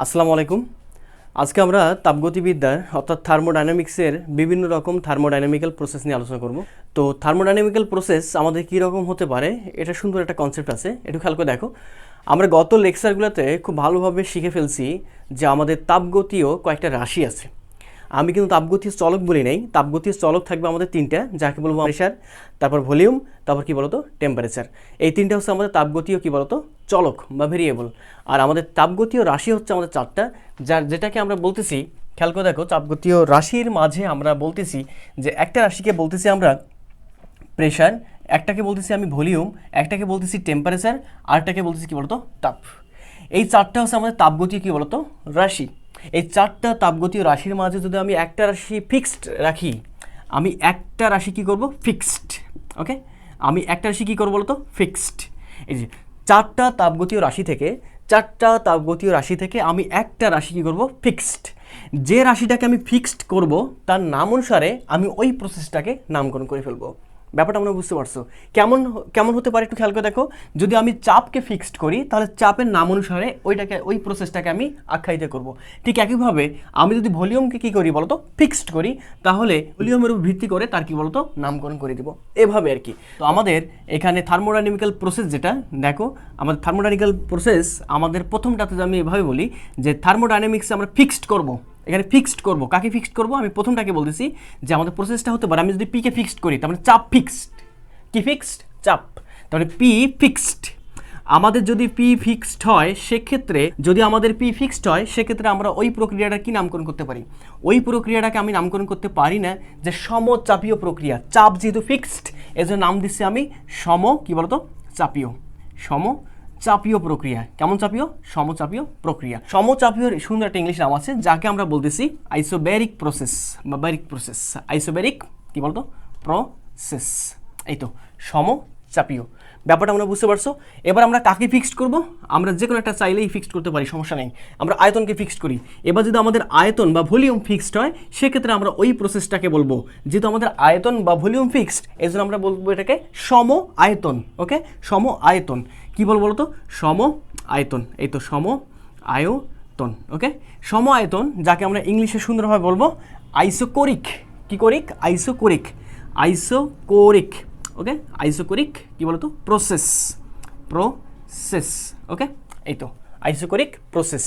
আসসালামু আলাইকুম। আজকে আমরা তাপগতিবিদ্যার অর্থাৎ থার্মোডাইনামিক্সের বিভিন্ন রকম থার্মোডাইনামিক্যাল প্রসেস নিয়ে আলোচনা করব। তো থার্মোডাইনামিক্যাল প্রসেস আমাদের কী রকম হতে পারে, এটা সুন্দর একটা কনসেপ্ট আছে, একটু খেয়াল করে দেখো। আমরা গত লেকচারগুলোতে খুব ভালোভাবে শিখে ফেলছি যে আমাদের তাপগতীয় কয়েকটা রাশি আছে। আমি কিন্তু তাপগতীয় চলক বলি নাই, তাপগতীয় চলক থাকবে আমাদের তিনটা, যাকে বলবো প্রেশার, তারপর ভলিউম, তারপর কী বলতো টেম্পারেচার। এই তিনটা হচ্ছে আমাদের তাপগতীয় কী বলতো চলক বা ভেরিয়েবল। আর আমাদের তাপগতীয় রাশি হচ্ছে আমাদের চারটা, যেটাকে আমরা বলতেছি, খেয়াল করে দেখো, তাপগতীয় রাশির মাঝে আমরা বলতেছি যে একটা রাশিকে বলতেছি আমরা প্রেশার, একটাকে বলতেছি আমি ভলিউম, একটাকে বলতেছি টেম্পারেচার, আরটাকে বলতেছি কী বলতো তাপ। এই চারটা হচ্ছে আমাদের তাপগতীয় কী বলতো রাশি। এই চারটা তাপগতীয় রাশির মাঝে যদি আমি একটা রাশি ফিক্সড রাখি, আমি একটা রাশি কী করব ফিক্সড, ওকে, আমি একটা রাশি কী করবো বলতো ফিক্সড। এই যে চারটা তাপগতীয় রাশি থেকে আমি একটা রাশি কী করবো ফিক্সড। যে রাশিটাকে আমি ফিক্সড করব তার নাম অনুসারে আমি ওই প্রসেসটাকে নামকরণ করে ফেলবো। ব্যাপারটা আমরা বুঝতে পারছো? কেমন কেমন হতে পারে একটু খেয়াল করে দেখো। যদি আমি চাপকে ফিক্সড করি তাহলে চাপের নাম অনুসারে ওই প্রসেসটাকে আমি আখ্যায়িত করব। ঠিক একইভাবে আমি যদি ভলিউমকে কী করি বলতো ফিক্সড করি, তাহলে ভলিউমের উপর ভিত্তি করে তার কী বলতো নামকরণ করে দিব, এভাবে আর কি। তো আমাদের এখানে থার্মোডাইনামিক্যাল প্রসেস যেটা দেখো, আমাদের থার্মোডাইনামিক্যাল প্রসেস আমাদের প্রথমটাতে আমি এভাবে বলি যে থার্মোডাইনামিক্সে আমরা ফিক্সড করব। এখানে ফিক্সড করব, কাকে ফিক্সড করব? আমি প্রথমটাকে বলতেছি যে আমাদের প্রসেসটা হতে পারে, আমি যদি পিকে ফিক্সড করি তার মানে চাপ ফিক্সড, কি ফিক্সড চাপ, তার মানে পি ফিক্সড। আমাদের যদি পি ফিক্সড হয় সেক্ষেত্রে, যদি আমাদের পি ফিক্সড হয় সেক্ষেত্রে আমরা ওই প্রক্রিয়াটা কি নামকরণ করতে পারি? ওই প্রক্রিয়াটাকে আমি নামকরণ করতে পারি না যে সমচাপীয় প্রক্রিয়া। চাপ যেহেতু ফিক্সড এজন্য নাম দিচ্ছি আমি কি বলতো চাপীয়, সমচাপীয় প্রক্রিয়া। কেমন চাপীয়? সমচাপীয় প্রক্রিয়া। সমচাপীয় সুন্দর একটা ইংলিশ নাম আছে যাকে আমরা বলতেছি আইসোব্যারিক প্রসেস বা ব্যারিক প্রসেস। আইসোব্যারিক কি বলতো প্রসেস। এই তো সমচাপীয়। ব্যাপারটা আমরা বুঝতে পারছো? এবার আমরা কাকে ফিক্সড করব? আমরা যে কোনো একটা চাইলেই ফিক্সড করতে পারি, সমস্যা নেই। আমরা আয়তনকে ফিক্সড করি। এবার যদি আমাদের আয়তন বা ভলিউম ফিক্সড হয় সেক্ষেত্রে আমরা ওই প্রসেসটাকে বলবো, যেহেতু আমাদের আয়তন বা ভলিউম ফিক্সড এই জন্য আমরা বলবো এটাকে সম আয়তন। ওকে, সম আয়তন। কী বলবো বলতো? সম আয়তন। এই তো সম আয়তন। ওকে, সম আয়তন যাকে আমরা ইংলিশে সুন্দরভাবে বলবো আইসোকোরিক। কি কোরিক? আইসোকোরিক। আইসোকোরিক। ওকে, আইসোকোরিক কি বলতো প্রসেস। ওকে, এই তো আইসোকোরিক প্রসেস।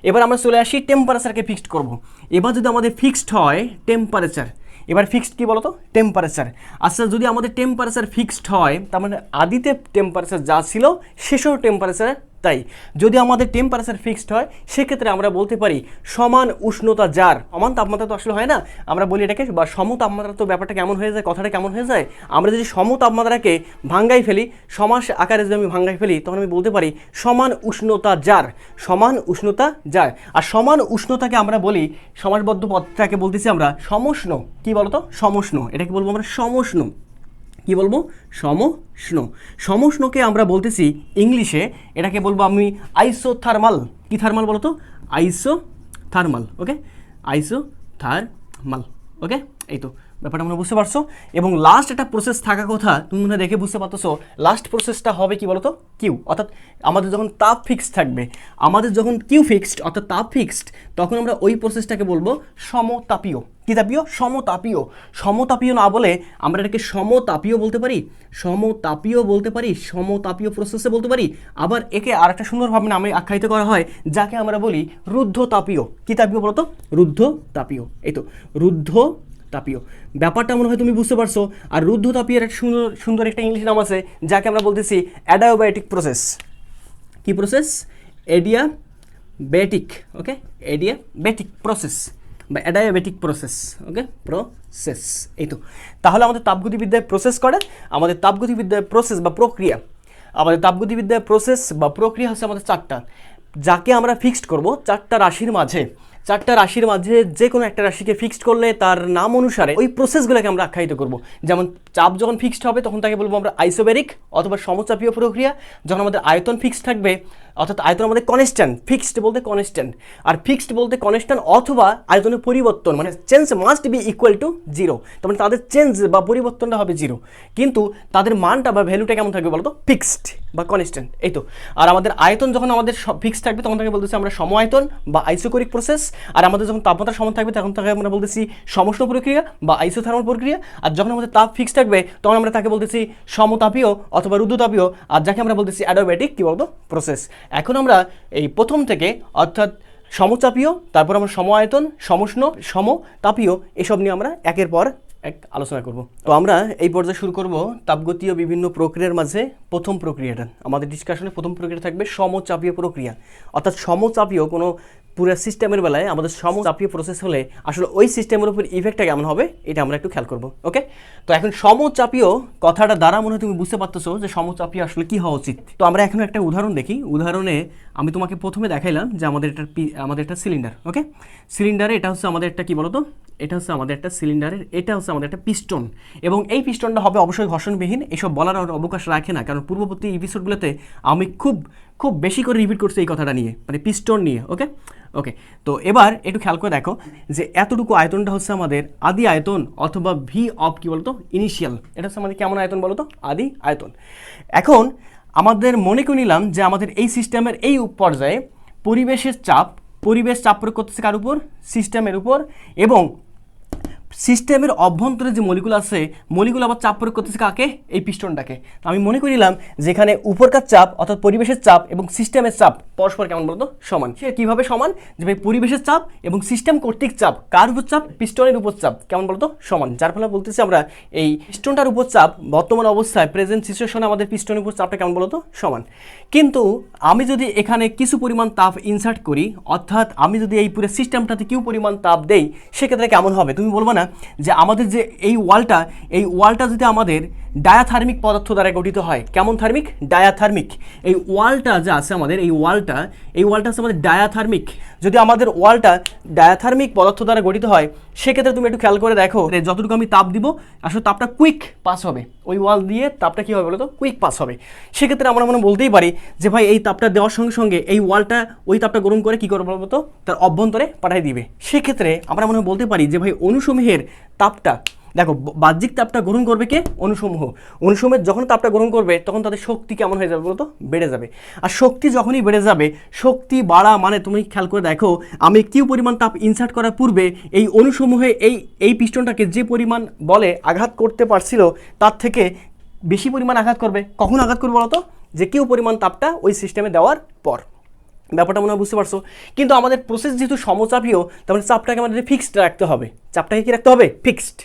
এবার আমরা চলে আসি টেম্পারেচারকে ফিক্সড করব। এবার যদি আমাদের ফিক্সড হয় টেম্পারেচার, এবার ফিক্সড কি বলতো টেম্পারেচার। আচ্ছা, যদি আমাদের টেম্পারেচার ফিক্সড হয় তার মানে আদিতে টেম্পারেচার যা ছিল শেষেও টেম্পারেচার তাই। যদি আমাদের টেম্পারেচার ফিক্সড হয় সেক্ষেত্রে আমরা বলতে পারি সমান উষ্ণতা যার। সমান তাপমাত্রা তো আসলে হয় না, আমরা বলি এটাকে বা সম তাপমাত্রা। তো ব্যাপারটা কেমন হয়ে যায়, কথাটা কেমন হয়ে যায়? আমরা যদি সম তাপমাত্রাকে ভাঙ্গাই ফেলি, সমাস আকারে যদি আমি ভাঙ্গাই ফেলি তখন আমি বলতে পারি সমান উষ্ণতা যার। সমান উষ্ণতা যার। আর সমান উষ্ণতাকে আমরা বলি, সমাসবদ্ধ পদটাকে বলতেছি আমরা সমষ্ণ। কি বলতো সমষ্ণ। এটাকে বলবো আমরা সমষ্ণ। কি বলবো? সমষ্ণ। সমষ্ণকে আমরা বলতেছি ইংলিশে, এটাকে বলবো আমি আইসোথার্মাল। কি থার্মাল বলতো? আইসোথার্মাল। ওকে, আইসোথার্মাল। ওকে, এই তো ব্যাপারটা আমরা বুঝতে পারছো। এবং লাস্ট একটা প্রসেস থাকা কথা, তুমি মনে দেখে বুঝতে পারতেছো। লাস্ট প্রসেসটা হবে কি বলতো কিউ। অর্থাৎ আমাদের যখন তাপ ফিক্সড থাকবে, আমাদের যখন কিউ ফিক্সড অর্থাৎ তাপ ফিক্সড, তখন আমরা ওই প্রসেসটাকে বলবো সমতাপীয়। কি তাপীয়? সমতাপীয়। সমতাপীয় না বলে আমরা এটাকে সমতাপীয় বলতে পারি, সমতাপীয় বলতে পারি, সমতাপীয় প্রসেসে বলতে পারি। আবার একে আর একটা সুন্দরভাবে নামে আখ্যায়িত করা হয় যাকে আমরা বলি রুদ্ধতাপীয়। কি তাপীয় বলতো? রুদ্ধতাপীয়। এই তো রুদ্ধতাপীয়। ব্যাপারটা মনে হয় তুমি বুঝতে পারছো। আর রুদ্ধতাপীয় একটা সুন্দর সুন্দর একটা ইংলিশ নাম আছে যাকে আমরা বলতেছি অ্যাডিয়াব্যাটিক প্রসেস। কি প্রসেস? অ্যাডিয়াব্যাটিক। ওকে, অ্যাডিয়াব্যাটিক প্রসেস বা অ্যাডিয়াব্যাটিক প্রসেস। ওকে, প্রসেস। এই তো তাহলে আমাদের তাপগতিবিদ্যায় প্রসেস করে, আমাদের তাপগতিবিদ্যায় প্রসেস বা প্রক্রিয়া, আমাদের তাপগতিবিদ্যায় প্রসেস বা প্রক্রিয়া হচ্ছে আমাদের চারটা, যাকে আমরা ফিক্সড করব চারটা রাশির মাঝে। চারটা রাশির মাঝে যে কোনো একটা রাশিকে ফিক্সড করলে তার নাম অনুসারে ওই প্রসেসগুলোকে আমরা আখ্যায়িত করব। যেমন চাপ যখন ফিক্সড হবে তখন তাকে বলবো আমরা আইসোবেরিক অথবা সমচাপীয় প্রক্রিয়া। যখন আমাদের আয়তন ফিক্সড থাকবে, অর্থাৎ আয়তন আমাদের কনস্ট্যান্ট, ফিক্সড বলতে কনস্ট্যান্ট, আর ফিক্সড বলতে কনস্ট্যান্ট অথবা আয়তনের পরিবর্তন, মানে change must be equal to zero. তার মানে তাদের চেঞ্জ বা পরিবর্তনটা হবে জিরো, কিন্তু তাদের মানটা বা ভ্যালুটা কেমন থাকবে বলতো? ফিক্সড বা কনস্ট্যান্ট। এই তো। আর আমাদের আয়তন যখন আমাদের ফিক্সড থাকবে তখন তাকে বলতেছি আমরা সম আয়তন বা আইসোকোরিক প্রসেস। আর আমাদের যখন তাপমাত্রা সমান থাকবে তখন তাকে আমরা বলতেছি সমউষ্ণ প্রক্রিয়া বা আইসোথার্মাল প্রক্রিয়া। আর যখন আমাদের তাপ ফিক্সড থাকবে তখন আমরা তাকে বলতেছি সমতাপীয় অথবা রুদ্ধতাপীয়, আর যাকে আমরা বলতেছি অ্যাডিয়াবেটিক কি বলতো? প্রসেস। এখন আমরা এই প্রথম থেকে অর্থাৎ সমচাপীয়, তারপর আমরা সম আয়তন, সমউষ্ণ, সমতাপীয়, এসব নিয়ে আমরা একের পর এক আলোচনা করব। তো আমরা এই পর্যায়ে শুরু করব তাপগতীয় বিভিন্ন প্রক্রিয়ার মাঝে প্রথম প্রক্রিয়াটা। আমাদের ডিসকাশনে প্রথম প্রক্রিয়া থাকবে সমচাপীয় প্রক্রিয়া। অর্থাৎ সমচাপীয় কোনো পুরো সিস্টেমের বেলায় আমাদের সমচাপীয় প্রসেস হলে আসলে ওই সিস্টেমের উপর ইফেক্টটা কেমন হবে এটা আমরা একটু খেয়াল করব। ওকে, তো এখন সমচাপীয় কথাটা দ্বারা মনে হয় তুমি বুঝতে পারতেছো যে সমচাপীয় আসলে কি হওয়া উচিত। তো আমরা এখন একটা উদাহরণ দেখি। উদাহরণে আমি তোমাকে প্রথমে দেখাইলাম যে আমাদের একটা সিলিন্ডার। ওকে, সিলিন্ডারে এটা হচ্ছে আমাদের একটা কি বলতো? এটা হচ্ছে আমাদের একটা সিলিন্ডারের, এটা হচ্ছে আমাদের একটা পিস্টন, এবং এই পিস্টনটা হবে অবশ্যই ঘর্ষণবিহীন। এসব বলার আর অবকাশ রাখে না, কারণ পূর্ববর্তী এপিসোডগুলোতে আমি খুব বেশি করে রিপিট করছি এই কথাটা নিয়ে, মানে পিস্টন নিয়ে। ওকে, তো এবার একটু খেয়াল করে দেখো যে এতটুকু আয়তনটা হচ্ছে আমাদের আদি আয়তন অথবা ভি অফ কি বলতো? ইনিশিয়াল। এটা হচ্ছে আমাদের কেমন আয়তন বলতো? আদি আয়তন। এখন আমাদের মনে করে নিলাম যে আমাদের এই সিস্টেমের এই পর্যায়ে পরিবেশ চাপ প্রয়োগ করতেছে কার উপর? সিস্টেমের উপর, এবং সিস্টেমের অভ্যন্তরে যে মলিকুল আছে, মলিকুল আবার চাপ প্রয়োগ করতেছে কাকে? এই পিস্টনটাকে। আমি মনে করে নিলাম যেখানে উপরকার চাপ অর্থাৎ পরিবেশের চাপ এবং সিস্টেমের চাপ পরস্পর কেমন বলতো? সমান। সে কীভাবে সমান? যে ভাই পরিবেশের চাপ এবং সিস্টেম কর্তৃক চাপ, কার উপর চাপ? পিস্টনের উপর চাপ কেমন বলতো? সমান। যার ফলে বলতেছি আমরা এই পিস্টনটার উপর চাপ বর্তমান অবস্থায় প্রেজেন্ট সিচুয়েশনে আমাদের পিস্টনের উপর চাপটা কেমন বলতো? সমান। কিন্তু আমি যদি এখানে কিছু পরিমাণ তাপ ইনসার্ট করি, অর্থাৎ আমি যদি এই পুরো সিস্টেমটাতে কিছু পরিমাণ তাপ দেই, সেক্ষেত্রে কেমন হবে? তুমি বলবো না যে আমাদের যে এই ওয়ালটা যদি আমাদের ডায়াথার্মিক পদার্থ দ্বারা গঠিত হয়। কেমন থার্মিক? ডায়াথার্মিক। এই ওয়ালটা যা আছে আমাদের, এই ওয়ালটা হচ্ছে আমাদের ডায়াথার্মিক। যদি আমাদের ওয়ালটা ডায়াথার্মিক পদার্থ দ্বারা গঠিত হয়, সেক্ষেত্রে তুমি একটু খেয়াল করে দেখো যতটুকু আমি তাপ দিব আসলে তাপটা কুইক পাস হবে। ওই ওয়াল দিয়ে তাপটা কী হবে বলো তো? কুইক পাস হবে। সেক্ষেত্রে আমরা মনে বলতেই পারি যে ভাই এই তাপটা দেওয়ার সঙ্গে সঙ্গে এই ওয়ালটা ওই তাপটা গরম করে কী করবে বলতো? তার অভ্যন্তরে পাঠিয়ে দিবে। সেক্ষেত্রে আমরা মনে বলতে পারি যে ভাই অণুসমূহের তাপটা, দেখো বাহ্যিক তাপটা গ্রহণ করবে কে? অণুসমূহের যখন তাপটা গ্রহণ করবে তখন তাদের শক্তি কেমন হয়ে যাবে বলতো? বেড়ে যাবে। আর শক্তি যখনই বেড়ে যাবে, শক্তি বাড়া মানে তুমি খেয়াল করে দেখো আমি কিউ পরিমাণ তাপ ইনসার্ট করার পূর্বে এই অণুসমূহে এই পিস্টনটাকে যে পরিমাণ বলে আঘাত করতে পারছিল তার থেকে বেশি পরিমাণ আঘাত করবে। কখন আঘাত করবে বলতো? যে কিউ পরিমাণ তাপটা ওই সিস্টেমে দেওয়ার পর। ব্যাপারটা মনে হয় বুঝতে পারছো। কিন্তু আমাদের প্রসেস যেহেতু সমচাপীয়, তার মানে চাপটাকে আমাদের ফিক্সড রাখতে হবে। চাপটাকে কি রাখতে হবে? ফিক্সড।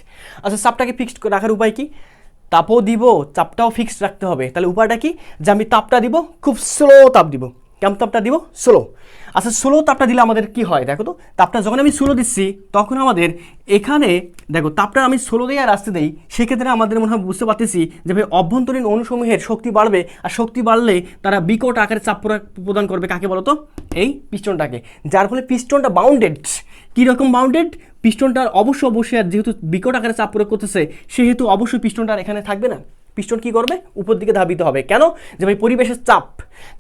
আচ্ছা, চাপটাকে ফিক্সড রাখার উপায় কি? তাপও দিব, চাপটাও ফিক্সড রাখতে হবে। তাহলে উপায়টা কি? যে আমি তাপটা দিব খুব স্লো তাপ দিব। কেমন তাপটা দিব? স্লো। আচ্ছা, স্লো তাপটা দিলে আমাদের কি হয় দেখো তো? তাপটা যখন আমি স্লো দিচ্ছি তখন আমাদের এখানে দেখো তাপটা আমি স্লো দিয়ে আর আসতে দেই, সেক্ষেত্রে আমাদের মনে হয় বুঝতে পারতেছি যে ভাই অভ্যন্তরীণ অণুসমূহের শক্তি বাড়বে, আর শক্তি বাড়লে তারা বিকট আকারে চাপ প্রদান করবে কাকে বলো তো? এই পিস্টনটাকে। যার ফলে পিস্টনটা বাউন্ডেড। কীরকম বাউন্ডেড? পিস্টনটার অবশ্যই আর যেহেতু বিকট আকারে চাপ প্রয়োগ করতেছে, সেহেতু অবশ্যই পিস্টনটা এখানে থাকবে না। পিস্টন কি করবে? উপর দিকে ধাবিত হবে। কেন? যে ভাই পরিবেশের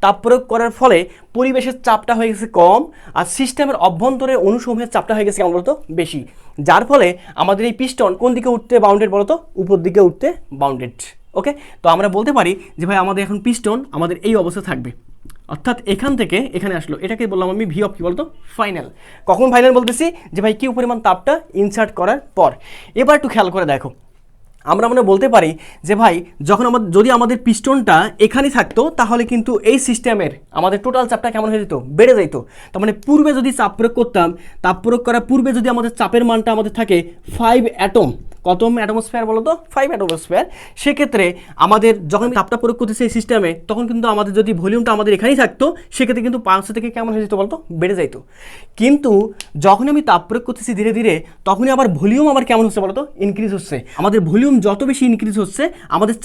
তাপ প্রয়োগ করার ফলে পরিবেশের চাপটা হয়ে গেছে কম, আর সিস্টেমের অভ্যন্তরে অণুসমূহের চাপটা হয়ে গেছে কেমন বলতো? বেশি। যার ফলে আমাদের এই পিস্টন কোন দিকে উঠতে বাউন্ডেড বলতো? উপর দিকে উঠতে বাউন্ডেড। ওকে, তো আমরা বলতে পারি যে ভাই আমাদের এখন পিস্টন আমাদের এই অবস্থা থাকবে, অর্থাৎ এখান থেকে এখানে আসলো। এটাকে বললাম আমি ভি অফ কি বলতো? ফাইনাল। কখন ফাইনাল বলতেছি? যে ভাই কিউ পরিমাণ তাপটা ইনসার্ট করার পর। এবার একটু খেয়াল করে দেখো, আমরা মনে বলতে পারি যে ভাই যখন যদি আমাদের পিস্টনটা এখানে থাকতো তাহলে কিন্তু এই সিস্টেমের আমাদের টোটাল চাপটা কেমন হয়ে যেত? বেড়ে যেত। তার মানে পূর্বে যদি চাপ প্রয়োগ করতাম, তাপ প্রয়োগ করার পূর্বে যদি আমাদের চাপের মানটা আমাদের থাকে 5 অ্যাটম, কত অ্যাটমোস্ফিয়ার বলো তো? 5 অ্যাটমোস্ফিয়ার। সেক্ষেত্রে আমাদের যখন তাপটা প্রয়োগ করতেছে এই সিস্টেমে, তখন কিন্তু আমাদের যদি ভলিউমটা আমাদের এখানেই থাকতো, সেক্ষেত্রে কিন্তু 500 থেকে কেমন হয়ে যেত বলতো? বেড়ে যাইতো। কিন্তু যখন আমি তাপ প্রয়োগ করতেছি ধীরে ধীরে, তখনই আবার ভলিউম আবার কেমন হচ্ছে বলতো? ইনক্রিজ হচ্ছে। আমাদের ভলিউম যত বেশি ইনক্রিজ হচ্ছে, আমাদের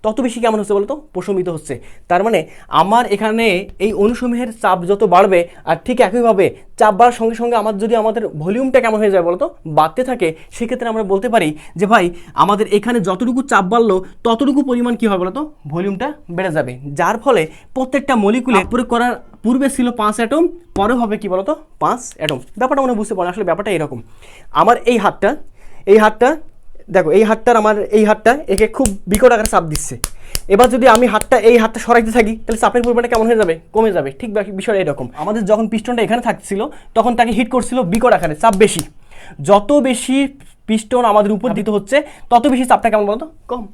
তত বেশি কেমন হচ্ছে বলতো প্রশমিত হচ্ছে। তার মানে আমার এখানে এই অনুসমূহের চাপ যত বাড়বে আর ঠিক একইভাবে চাপ বাড়ার সঙ্গে সঙ্গে যদি আমাদের ভলিউমটা কেমন হয়ে যায় বলতো বাড়তে থাকে, সেক্ষেত্রে আমরা বলতে পারি যে ভাই আমাদের এখানে যতটুকু চাপ বাড়লো ততটুকু পরিমাণ কী হবে বলতো ভলিউমটা বেড়ে যাবে, যার ফলে প্রত্যেকটা মলিকুলে প্রয়োগ করার পূর্বে ছিল 5 অ্যাটম, পরে হবে কি বলতো 5 অ্যাটম। ব্যাপারটা মনে বুঝতে পারেন, আসলে ব্যাপারটা এরকম। আমার এই হাতটা দেখো, এই হাতটা একে খুব বিকট আকারে চাপ দিচ্ছে। এবার যদি আমি এই হাতটা সরাইতে থাকি তাহলে চাপের পরিমাণটা কেমন হয়ে যাবে, কমে যাবে। ঠিক বিষয়টা এরকম, আমাদের যখন পিস্টনটা এখানে থাকছিল তখন তাকে হিট করছিল বিকট আকারে, চাপ বেশি। যত বেশি পিস্টন আমাদের উপর দিতে হচ্ছে তত বেশি চাপটা কেমন বলতো কম।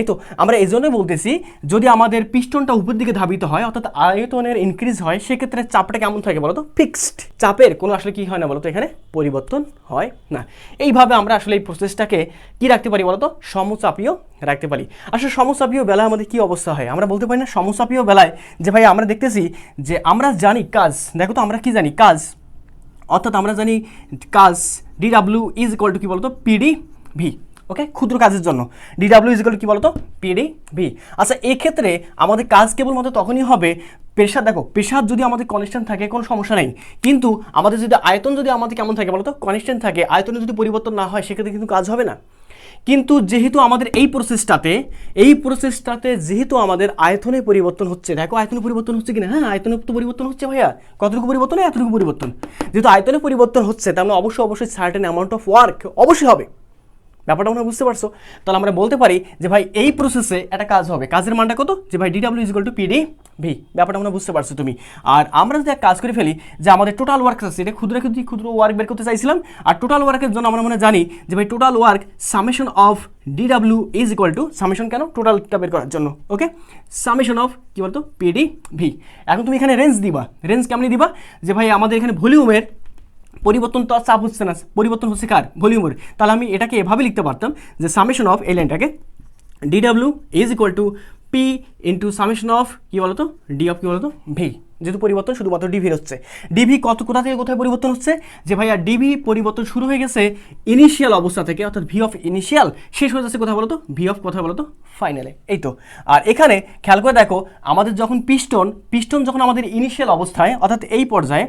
এই তো আমরা এই জন্যই বলতেছি, যদি আমাদের পিস্টনটা উপর দিকে ধাবিত হয় অর্থাৎ আয়তনের ইনক্রিজ হয়, সেক্ষেত্রে চাপটা কেমন থাকে বলতো ফিক্সড। চাপের কোনো আসলে কি হয় না বলতো এখানে পরিবর্তন হয় না। এইভাবে আমরা আসলে এই প্রসেসটাকে কি রাখতে পারি বলতো সমচাপীয় রাখতে পারি। আসলে সমচাপীয় বেলায় আমাদের কি অবস্থা হয় আমরা বলতে পারি না সমচাপীয় বেলায় যে ভাই আমরা দেখতেছি যে আমরা জানি কাজ, দেখো তো আমরা কি জানি কাজ, অর্থাৎ আমরা জানি কাজ DW ইজ ইকুয়াল টু কি বলতো PdV। ওকে, ক্ষুদ্র কাজের জন্য DW ইজ ইকুয়াল টু কি বলতো PdV। আচ্ছা, এক্ষেত্রে আমাদের কাজ কেবলমাত্র তখনই হবে প্রেশার, দেখো প্রেশার যদি আমাদের কনস্ট্যান্ট থাকে কোনো সমস্যা নেই, কিন্তু আমাদের যদি আয়তন যদি আমাদের কেমন থাকে বলতো কনস্ট্যান্ট থাকে, আয়তনে যদি পরিবর্তন না হয় সেক্ষেত্রে কিন্তু কাজ হবে না। কিন্তু যেহেতু আমাদের এই প্রসেসটাতে যেহেতু আমাদের আয়তনে পরিবর্তন হচ্ছে, দেখো আয়তনে পরিবর্তন হচ্ছে কিনা, হ্যাঁ আয়তনে তো পরিবর্তন হচ্ছে ভাইয়া, কতটুকু পরিবর্তন, এতটুকু পরিবর্তন। যেহেতু আয়তনে পরিবর্তন হচ্ছে তার মানে অবশ্যই সার্টেন অ্যামাউন্ট অফ ওয়ার্ক অবশ্যই হবে। ব্যাপারটা আমরা বুঝতে পারছো? তাহলে আমরা বলতে পারি যে ভাই এই প্রসেসে একটা কাজ হবে, কাজের মানটা কত, যে ভাই DW is equal two PdV। ব্যাপারটা আমরা বুঝতে পারছো তুমি। আর আমরা যদি এক কাজ করে ফেলি যে আমাদের টোটাল ওয়ার্ক আছে, এটা ক্ষুদ্র ওয়ার্ক বের করতে চাইছিলাম, আর টোটাল ওয়ার্কের জন্য আমরা মনে জানি যে ভাই total work summation of DW is equal two, summation কেন টোটালটা বের করার জন্য, ওকে, সামেশন অফ কি বলতো PdV। এখন তুমি এখানে রেঞ্জ দিবা, রেঞ্জ কেমন দিবা যে ভাই আমাদের এখানে ভলিউমের পরিবর্তন তো আর চাপ হচ্ছে না, পরিবর্তন হচ্ছে কার, ভলিউমের। তাহলে আমি এটাকে এভাবে লিখতে পারতাম যে সামেশন অফ এই লাইনটাকে DW is equal two P into summation of কি বলতো D অফ কি বলতো V। যেহেতু পরিবর্তন শুধুমাত্র ডিভির হচ্ছে, ডিভি কোথা থেকে কোথায় পরিবর্তন হচ্ছে, যে ভাইয়া ডিভি পরিবর্তন শুরু হয়ে গেছে ইনিশিয়াল অবস্থা থেকে, অর্থাৎ ভি অফ ইনিশিয়াল, শেষ হয়ে যাচ্ছে কোথায় বলতো ভি অফ কোথায় বলতো ফাইনালে। এই তো। আর এখানে খেয়াল করে দেখো আমাদের যখন পিস্টন যখন আমাদের ইনিশিয়াল অবস্থায়, অর্থাৎ এই পর্যায়ে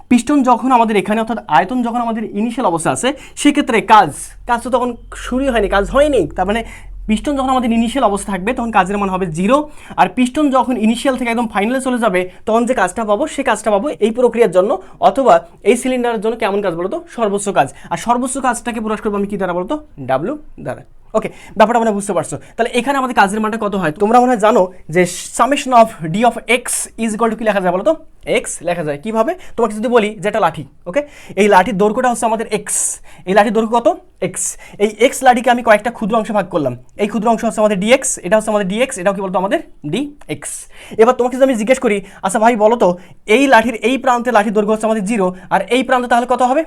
পিস্টন যখন আমাদের এখানে, অর্থাৎ আয়তন যখন আমাদের ইনিশিয়াল অবস্থা আছে, সেক্ষেত্রে কাজ তো তখন শুরুই হয়নি, কাজ হয়নি। তার মানে পিস্টন যখন আমাদের ইনিশিয়াল অবস্থা থাকবে তখন কাজের মান হবে 0, আর পিস্টন যখন ইনিশিয়াল থেকে একদম ফাইনালে চলে যাবে তখন যে কাজটা পাবো সে কাজটা পাবো এই প্রক্রিয়ার জন্য অথবা এই সিলিন্ডারের জন্য কেমন কাজ বলতো সর্বোচ্চ কাজ। আর সর্বোচ্চ কাজটাকে প্রকাশ করবো আমি কি দ্বারা বলতো W দ্বারা। ওকে, ব্যাপারটা আমরা বুঝতে পারছো? তাহলে এখানে আমাদের কাজের মানটা কত হয় তোমরা মনে হয় জানো যে summation of D of X is equal to কি লেখা যায় বলতো X লেখা যায় কিভাবে। তোমাকে যদি বলি যে এটা লাঠি, ওকে, এই লাঠির দৈর্ঘ্যটা হচ্ছে আমাদের X, এই লাঠির দৈর্ঘ্য কত X, এই X লাঠিকে আমি কয়েকটা ক্ষুদ্র অংশে ভাগ করলাম, এই ক্ষুদ্র অংশ হচ্ছে আমাদের DX, এটা হচ্ছে আমাদের DX, এটাও কি বলতো আমাদের DX। এবার তোমাকে যদি আমি জিজ্ঞেস করি আচ্ছা ভাই বলো তো এই লাঠির এই প্রান্তে লাঠির দৈর্ঘ্য হচ্ছে আমাদের 0, আর এই প্রান্তে তাহলে কত হবে?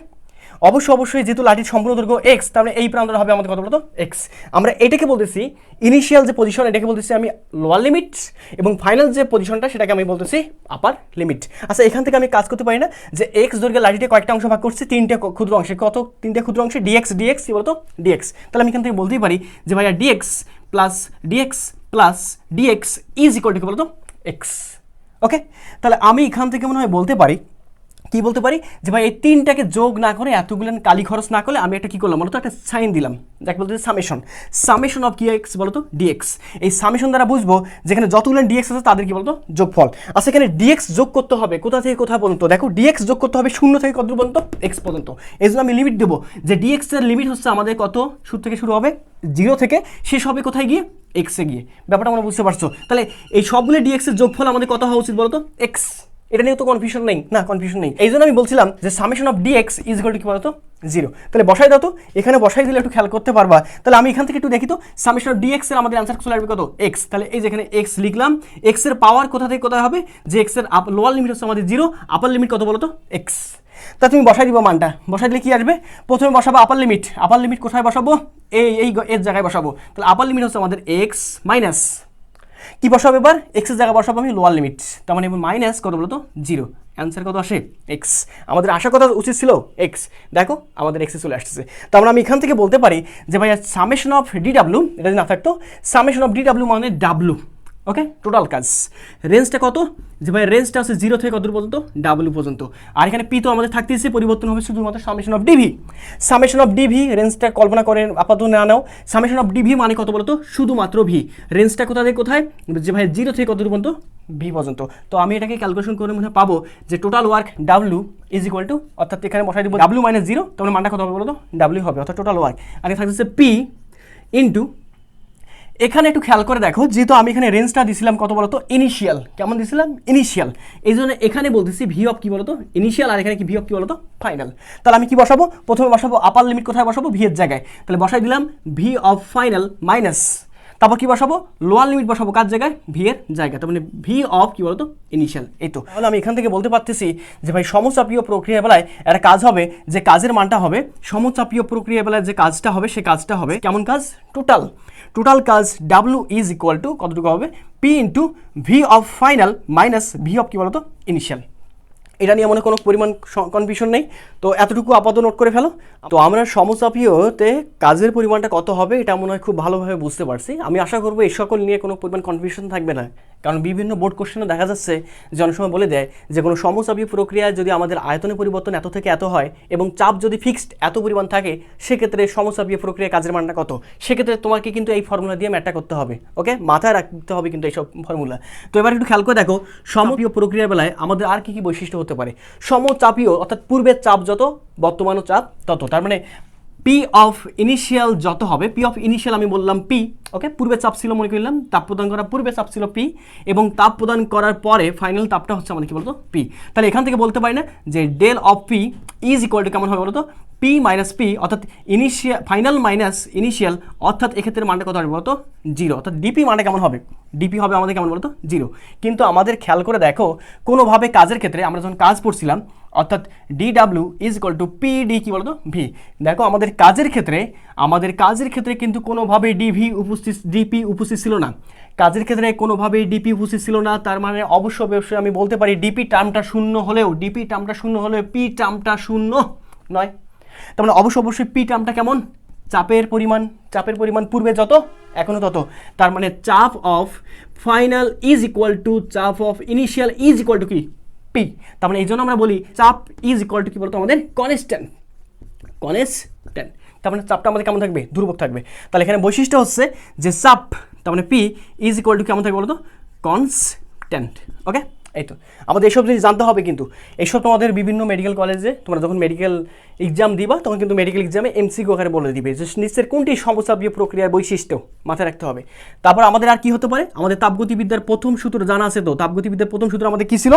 অবশ্যই যেহেতু লাঠির সম্পূর্ণ দৈর্ঘ্য X, তার মানে এই প্রান্তটা হবে আমাদের কত বলতো X। আমরা এটাকে বলতেছি ইনিশিয়াল যে পজিশন, এটাকে বলতেছি আমি লোয়ার লিমিট, এবং ফাইনাল যে পজিশনটা সেটাকে আমি বলতেছি আপার লিমিট। আচ্ছা, এখান থেকে আমি কাজ করতে পারি না যে X দৈর্ঘ্যের লাঠিতে কয়েকটা অংশ ভাগ করছি, 3টে ক্ষুদ্র অংশে, কত 3টে ক্ষুদ্র অংশে DX কি বলতো DX। তাহলে আমি এখান থেকে বলতেই পারি যে ভাইয়া DX plus DX is equal to কি বলতো X। ওকে, তাহলে আমি এখান থেকে মনে হয় বলতে পারি কি বলতে পারি যে ভাই এই তিনটাকে যোগ না করে, এতগুলো কালি খরচ না করে আমি একটা কি করলাম বলতো একটা সাইন দিলাম, যাকে বলতে সামেশন অফ কি এক্স বলতো DX। এই সামেশন দ্বারা বুঝবো যেখানে যতগুলো DX আছে তাদের কি বলতো যোগফল। আচ্ছা, এখানে DX যোগ করতে হবে কোথা থেকে কোথা পর্যন্ত, দেখো DX যোগ করতে হবে 0 থেকে কত পর্যন্ত X পর্যন্ত। এই জন্য আমি লিমিট দেবো যে DX এর লিমিট হচ্ছে আমাদের কত, শুরু থেকে শুরু হবে 0 থেকে শেষ হবে কোথায় গিয়ে X এ গিয়ে। ব্যাপারটা আমরা বুঝতে পারছো? তাহলে এই সবগুলো DX এর যোগফল আমাদের কত হওয়া উচিত বলতো X। এটা নিয়ে তো কনফিউশন নেই না, কনফিউশন নেই। এই জন্য আমি বলছিলাম যে summation of DX is equal to কি বলতো 0। তাহলে বসাই দাও তো, এখানে বসাই দিলে একটু খেয়াল করতে পারবা। তাহলে আমি এখান থেকে একটু দেখি তো সামেশন অফ DX এর আমাদের অ্যান্সার চলে আসবে কত X। তাহলে এই যে এখানে X লিখলাম, X এর পাওয়ার কোথা থেকে কোথায় হবে, যে X এর লোয়ার লিমিট হচ্ছে আমাদের 0, আপার লিমিট কত বলতো X। তা তুমি বসাই দিবা মানটা, বসাই দিলে কি আসবে, প্রথমে বসাবো আপার লিমিট কোথায় বসাবো, এই এর জায়গায় বসাবো। তাহলে আপার লিমিট হচ্ছে আমাদের X মাইনাস কি বসাবো এবার X এর জায়গায় বসাবো আমি লোয়ার লিমিট, তার মানে মাইনাস কত বলতো 0। অ্যান্সার কত আসে এক্স। আমাদের আশা কথা উচিত ছিল এক্স, দেখো আমাদের এক্সে চলে আসতেছে। তো আমরা আমি এখান থেকে বলতে পারি যে ভাইয়া সামেশন অফ ডি ডাব্লিউ, এটা যদি না থাকতো সামেশন অফ ডি ডাব্লিউ মানে ডাব্লু, ওকে, টোটাল কাজ। রেঞ্জটা কত, যে ভাই রেঞ্জটা হচ্ছে 0 থেকে কত পর্যন্ত, ডাব্লু পর্যন্ত। আর এখানে পি তো আমাদের থাকতেছে, পরিবর্তন হবে শুধুমাত্র summation of DV. Summation of DV রেঞ্জটা কল্পনা করেন আপাতত না নাও, সামেশন অফ ডিভি মানে কত বলতো, শুধুমাত্র ভি। রেঞ্জটা কোথা থেকে কোথায়, যে ভাই 0 থেকে কত পর্যন্ত, ভি পর্যন্ত। তো আমি এটাকে ক্যালকুলেশন করে মনে পাবো যে total work W is equal two, অর্থাৎ এখানে বসাই দিব ডাব্লু মাইনাস 0, তাহলে মানটা কত হবে বলতো, ডাব্লু হবে, অর্থাৎ টোটাল ওয়ার্ক। আর থাকতেছে পি ইন্টু, এখানে একটু খেয়াল করে দেখো, যেহেতু আমি এখানে রেঞ্জটা দিছিলাম কত বলতো, ইনিশিয়াল, কেমন দিছিলাম, ইনিশিয়াল, এই জন্য এখানে বলতেছি ভি অফ কি বলতো, ইনিশিয়াল, আর এখানে কি ভি অফ কি বলতো, ফাইনাল। তাহলে আমি কি বসাবো, প্রথমে বসাবো আপার লিমিট কোথায় বসাবো, ভি এর জায়গায়, তাহলে বসাই দিলাম ভি অফ ফাইনাল মাইনাস, তারপর কি বসাবো, লোয়ার লিমিট বসাবো কার জায়গায়, ভি এর জায়গায়, তার মানে ভি অফ কি বলতো, ইনিশিয়াল। এই তো, তাহলে আমি এখান থেকে বলতে পারতেছি যে ভাই সমচাপীয় প্রক্রিয়া বেলায় একটা কাজ হবে, যে কাজের মানটা হবে, সমচাপীয় প্রক্রিয়া বেলায় যে কাজটা হবে সে কাজটা হবে কেমন কাজ, টোটাল কাজ ডাব্লু ইজ ইকুয়াল টু কতটুকু হবে, P into V of final minus V of কি বলতো, ইনিশিয়াল। এটা নিয়ে মনে কোনো পরিমাণ কনফিউশন নেই, তো এতটুকু আপাতত নোট করে ফেলো। তো আমরা সমচাপীয়তে কাজের পরিমাণটা কত হবে এটা মনে হয় খুব ভালোভাবে বুঝতে পারছি। আমি আশা করবো এই সকল নিয়ে কোনো পরিমাণ কনফিউশন থাকবে না, কারণ বিভিন্ন বোর্ড কোশ্চেনে দেখা যাচ্ছে যে অনেক সময় বলে দেয় যে কোনো সমচাপীয় প্রক্রিয়ায় যদি আমাদের আয়তনের পরিবর্তন এত থেকে এত হয় এবং চাপ যদি ফিক্সড এত পরিমাণ থাকে, সেক্ষেত্রে সমচাপীয় প্রক্রিয়া কাজের মানটা কত, সেক্ষেত্রে তোমাকে কিন্তু এই ফর্মুলা দিয়ে ম্যাটটা করতে হবে, ওকে, মাথায় রাখতে হবে কিন্তু এইসব ফর্মুলা। তো এবার একটু খেয়াল করে দেখো, সমচাপীয় প্রক্রিয়ার বেলায় আমাদের আর কি কি বৈশিষ্ট্য হতে পারে। সমচাপীয় অর্থাৎ পূর্বের চাপ যত বর্তমানও চাপ তত, তার মানে পি অফ ইনিশিয়াল যত হবে, পি অফ ইনিশিয়াল আমি বললাম পি, ওকে, পূর্বে চাপ ছিল মনে করলাম, তাপ প্রদান করার পূর্বে চাপ ছিল পি, এবং তাপ প্রদান করার পরে ফাইনাল তাপটা হচ্ছে আমাদের কি বলতো, পি। তাহলে এখান থেকে বলতে পারি না যে del of P is equal to কেমন হবে বলতো, পি মাইনাস পি, অর্থাৎ ইনিশিয়াল ফাইনাল মাইনাস ইনিশিয়াল, অর্থাৎ এক্ষেত্রে মানটা কত হবে বলতো, 0, অর্থাৎ ডিপি মানটা কেমন হবে, ডিপি হবে আমাদের কেমন বলতো, 0। কিন্তু আমাদের খেয়াল করে দেখো, কোনোভাবে কাজের ক্ষেত্রে আমরা যখন কাজ পড়ছিলাম, অর্থাৎ D W is equal two P D কি বলতো, ভি। দেখো আমাদের কাজের ক্ষেত্রে কিন্তু কোনোভাবে ডিপি উপস্থিত ছিল না, কাজের ক্ষেত্রে কোনোভাবেই ডিপি উপস্থিত ছিল না। তার মানে অবশ্যই আমি বলতে পারি ডিপি টার্মটা শূন্য হলেও পি টার্মটা শূন্য নয়। তার মানে অবশ্যই পি টার্মটা কেমন, চাপের পরিমাণ পূর্বে যত এখনো তত, তার মানে চাপ of final is equal to চাপ of initial is equal to কি, পি। তার মানে এই জন্য আমরা বলি চাপ ইজ ইকুয়াল টু কি বলতো আমাদের, কনস্ট্যান্ট। তার মানে চাপটা আমাদের কেমন থাকবে, ধ্রুবক থাকবে। তাহলে এখানে বৈশিষ্ট্য হচ্ছে যে চাপ, তার মানে পি ইজ ইকুয়াল টু কেমন থাকবে বলতো, কনস্ট্যান্ট, ওকে। এই তো আমাদের এইসব জিনিস জানতে হবে, কিন্তু এইসব তোমাদের বিভিন্ন মেডিকেল কলেজে তোমরা যখন মেডিকেল এক্সাম দিবা তখন কিন্তু মেডিকেল এক্সামে এমসিকিউ আকারে বলে দিবে যে নিচের কোনটি সমচাপীয় প্রক্রিয়ার বৈশিষ্ট্য, মাথায় রাখতে হবে। তারপর আমাদের আর কি হতে পারে, আমাদের তাপগতিবিদ্যার প্রথম সূত্র জানা আছে, তো তাপগতিবিদ্যার প্রথম সূত্র আমাদের কি ছিল,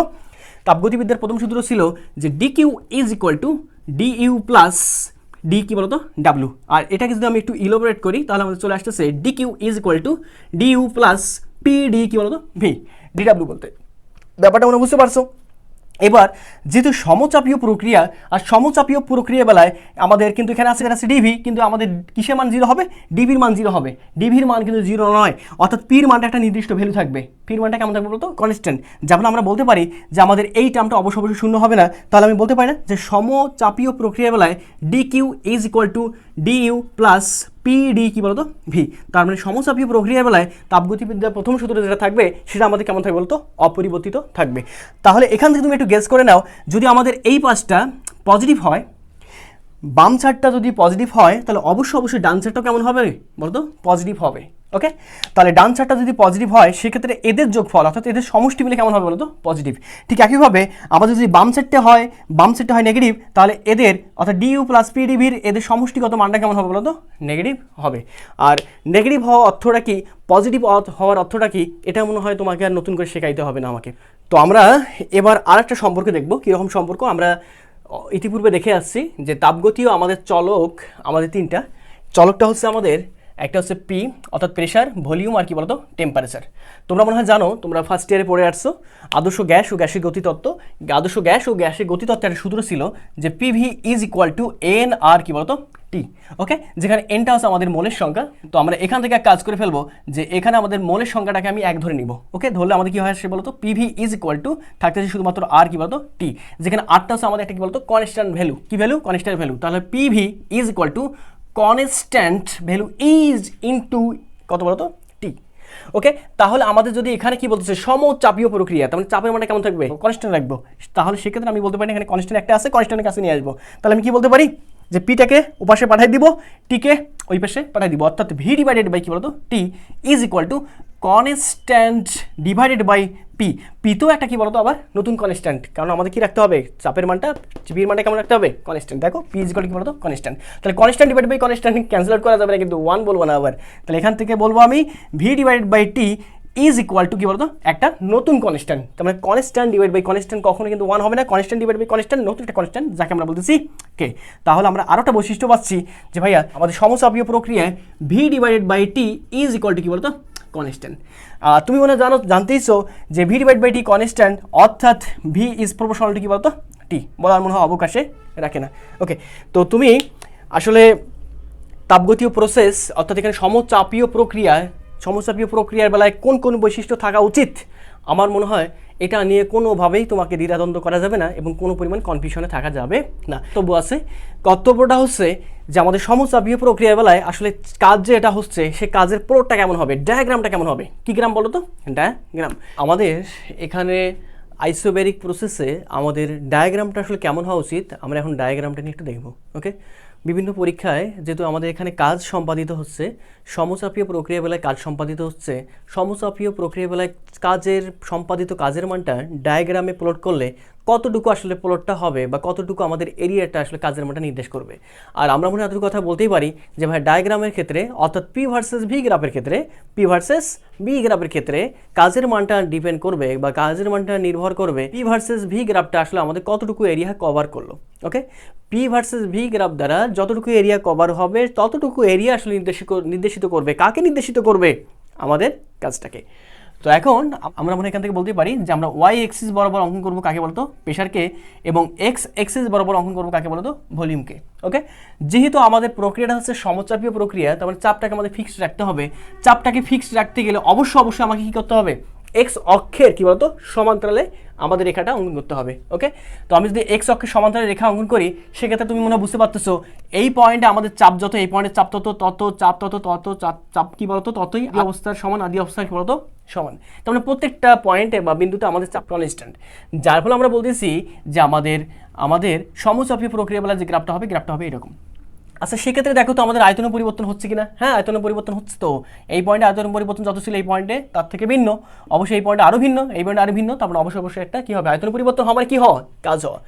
তাপগতিবিদ্যার প্রথম সূত্র ছিল যে DQ is equal to DU plus D কি বলতো, ডাব্লু। আর এটাকে যদি আমি একটু ইলোবোরেট করি তাহলে আমাদের চলে আসতেছে DQ is equal to DU plus P D কি বলতো, ভি, ডি ডাব্লু বলতে। ব্যাপারটা মনে বুঝতে পারছো। এবার যেহেতু সমচাপীয় প্রক্রিয়া, আর সমচাপীয় প্রক্রিয়া বেলায় আমাদের কিন্তু এখানে আছে ডিভি, কিন্তু আমাদের কিসের মান 0 হবে, ডিভির মান 0 হবে, ডিভির মান কিন্তু 0 নয়, অর্থাৎ পির মানটা একটা নির্দিষ্ট ভ্যালু থাকবে, পির মানটা কেমন থাকবে বলতো, কনস্ট্যান্ট। যেমন আমরা বলতে পারি যে আমাদের এই টার্মটা অবশ্যই শূন্য হবে না, তাহলে আমি বলতে পারি না যে সমচাপীয় প্রক্রিয়া বেলায় D Q is equal to D U plus P D কি বলতো, ভি। তার মানে সমচাপীয় প্রক্রিয়ার বেলায় তাপগতিবিদ্যার প্রথম সূত্র যেটা থাকবে সেটা আমাদের কেমন থাকবে বলতো, অপরিবর্তিত থাকবে। তাহলে এখান থেকে তুমি একটু গেস করে নাও, যদি আমাদের এই পাশটা পজিটিভ হয়, বাম সাইডটা যদি পজিটিভ হয়, তাহলে অবশ্যই ডান সাইডটাও কেমন হবে বলতো, পজিটিভ হবে, ওকে। তাহলে ডান সাইডটা যদি পজিটিভ হয় সেক্ষেত্রে এদের যোগফল অর্থাৎ এদের সমষ্টি মিলে কেমন হবে বলতো, পজিটিভ। ঠিক একইভাবে আমাদের যদি বাম সাইডটা হয় নেগেটিভ, তাহলে এদের অর্থাৎ ডিইউ প্লাস পিডিভির এদের সমষ্টিগত মানটা কেমন হবে বলতো, নেগেটিভ হবে। আর নেগেটিভ হওয়া অর্থটা কি, পজিটিভ হওয়ার অর্থটা কি, এটা মনে হয় তোমাকে আর নতুন করে শেখাইতে হবে না আমাকে। তো আমরা এবার আরেকটা সম্পর্ক দেখবো, কীরকম সম্পর্ক। আমরা ইতিপূর্বে দেখে আসছি যে তাপগতীয় আমাদের চলক, আমাদের তিনটা চলকটা হচ্ছে আমাদের, একটা হচ্ছে পি অর্থাৎ প্রেশার, ভলিউম আর কি বলতো, টেম্পারেচার। তোমরা মনে হয় জানো, তোমরা ফার্স্ট ইয়ারে পড়ে আসছো আদর্শ গ্যাস ও গ্যাসের গতিতত্ত্ব। আদর্শ গ্যাস ও গ্যাসের গতিতত্ত্বের একটা সূত্র ছিল যে PV is equal to N R কি বলতো, টি। ওকে, যেখানে এনটা হচ্ছে আমাদের মোলের সংখ্যা। তো আমরা এখান থেকে এক কাজ করে ফেলবো যে এখানে আমাদের মোলের সংখ্যাটাকে আমি 1 ধরে নিব। ওকে, ধরলে আমাদের কি হয় সে বলতো পিভি ইজ ইকুয়াল টু থাকতেছে শুধুমাত্র আর কি বলতো টি, যেখানে আরটা হচ্ছে আমাদের একটা কি বলতো কনস্ট্যান্ট ভ্যালু। কি ভ্যালু? Constant value. তাহলে PV is equal to constant value is into কত বলতো টি। ওকে, তাহলে আমাদের যদি এখানে কি বলতেছে সমচাপীয় প্রক্রিয়া, তার মানে চাপের মানটা কেমন থাকবে? কনস্ট্যান্ট রাখবো। তাহলে সেক্ষেত্রে আমি বলতে পারি এখানে কনস্ট্যান্ট একটা আছে, কনস্ট্যান্টের কাছে নিয়ে আসবো। তাহলে আমি কি বলতে পারি যে পিটাকে ওপাশে পাঠিয়ে দিব, টিকে ওই পাশে পাঠিয়ে দিব, অর্থাৎ ভি ডিভাইডেড বাই কি বলতো T is equal to constant divided by P. P তো একটা কি বলতো আবার নতুন কনস্ট্যান্ট, কারণ আমাদের কি রাখতে হবে চাপের মানটা, ভির মানটা কেমন রাখতে হবে? কনস্ট্যান্ট। দেখো পি ইজ ইকুয়াল কি বলতো কনস্ট্যান্ট। তাহলে constant divide by constant cancel out করা যাবে না, কিন্তু 1 বলবো না আবার। তাহলে এখান থেকে বলবো আমি V divided by T is equal to কি বলতো একটা নতুন কনস্ট্যান্ট। তার মানে কনস্ট্যান্ট ডিভাইড বাই কনস্ট্যান্ট কখনো কিন্তু 1 হবে না, কনস্ট্যান্ট ডিভাইড বাই কনস্ট্যান্ট নতুন একটা কনস্ট্যান্ট যাকে আমরা বলতেছি কে। তাহলে আমরা আরও একটা বৈশিষ্ট্য পাচ্ছি যে ভাইয়া আমাদের সমচাপীয় প্রক্রিয়ায় V divided by T is equal to কি বলতো কনস্ট্যান্ট। তুমি মনে জানতেইছো যে V divide by T constant, অর্থাৎ ভি ইজ প্রপোর্শনাল টু কি বলতো টি, বলার মনে হয় অবকাশে রাখে না। ওকে, তো তুমি আসলে তাপগতীয় প্রসেস অর্থাৎ এখানে সমচাপীয় প্রক্রিয়ার বেলায় কোন কোন বৈশিষ্ট্য থাকা উচিত, আমার মনে হয় এটা নিয়ে কোনোভাবেই তোমাকে দ্বিধাদ্বন্দ্ব করা যাবে না এবং কোনো পরিমাণ কনফিউশনে থাকা যাবে না। তবু আছে কর্তব্যটা হচ্ছে যে আমাদের সমচাপীয় প্রক্রিয়ার বেলায় আসলে কাজ যে এটা হচ্ছে সে কাজের প্রোডটা কেমন হবে, ডায়াগ্রামটা কেমন হবে। কি গ্রাম বলো তো? ডায়াগ্রাম। আমাদের এখানে আইসোবেরিক প্রসেসে আমাদের ডায়াগ্রামটা আসলে কেমন হওয়া উচিত, আমরা এখন ডায়াগ্রামটা নিয়ে একটু দেখব। ওকে, বিভিন্ন পরীক্ষায় যেহেতু আমাদের এখানে কাজ সম্পাদিত হচ্ছে, সমচাপীয় প্রক্রিয়া বেলায় কাজ সম্পাদিত হচ্ছে, সমচাপীয় প্রক্রিয়া বেলায় সম্পাদিত কাজের মানটা ডায়াগ্রামে প্লট করলে কতটুকু আসলে প্লটটা হবে বা কতটুকু আমাদের এরিয়াটা আসলে কাজের মানটা নির্দেশ করবে। আর আমরা মনে হয় এতটুকু কথা বলতেই পারি যে ভাই ডায়াগ্রামের ক্ষেত্রে অর্থাৎ পি ভার্সেস ভি গ্রাফের ক্ষেত্রে কাজের মানটা ডিপেন্ড করবে বা কাজের মানটা নির্ভর করবে পি ভার্সেস ভি গ্রাফটা আসলে আমাদের কতটুকু এরিয়া কভার করলো। ওকে, পি ভার্সেস ভি গ্রাফ দ্বারা যতটুকু এরিয়া কভার হবে ততটুকু এরিয়া আসলে নির্দেশিত করবে কাকে? নির্দেশিত করবে আমাদের কাজটাকে। তো এখন আমরা মনে এখান থেকে বলতে পারি যে আমরা ওয়াই এক্সিস বরাবর অঙ্কন করবো কাকে বলতো প্রেশারকে, এবং এক্স এক্সিস বরাবর অঙ্কন করবো কাকে বলতো ভলিউমকে। ওকে, যেহেতু আমাদের প্রক্রিয়াটা হচ্ছে সমচাপীয় প্রক্রিয়া, তার মানে চাপটাকে আমাদের ফিক্সড রাখতে হবে। চাপটাকে ফিক্সড রাখতে গেলে অবশ্যই আমাকে কী করতে হবে? এক্স অক্ষের কি বলতো সমান্তরালে আমাদের রেখাটা অঙ্কন করতে হবে। ওকে, তো আমি যদি এক্স অক্ষের সমান্তরালে রেখা অঙ্কন করি সেক্ষেত্রে তুমি মনে হয় বুঝতে পারতেছো এই পয়েন্টে আমাদের চাপ যত, এই পয়েন্টের চাপ চাপ কি বলতো ততই আদি অবস্থার সমান, আদি অবস্থার কি বলতো সমান। তার মানে প্রত্যেকটা পয়েন্টে বা বিন্দুতে আমাদের চাপ কনস্ট্যান্ট, যার ফলে আমরা বলতেছি যে আমাদের সমচাপীয় প্রক্রিয়া বেলা যে গ্রাফটা হবে এরকম। আচ্ছা, সেক্ষেত্রে দেখো তো আমাদের আয়তনের পরিবর্তন হচ্ছে কিনা। হ্যাঁ, আয়তনের পরিবর্তন হচ্ছে। তো এই পয়েন্টে আয়তনের পরিবর্তন যত ছিল এই পয়েন্টে তার থেকে ভিন্ন, অবশ্যই এই পয়েন্টে আরও ভিন্ন, এই পয়েন্টে আরও ভিন্ন, তারপরে অবশ্যই একটা কী হবে আয়তনের পরিবর্তন হওয়ার কি হওয়া কাজ হওয়া।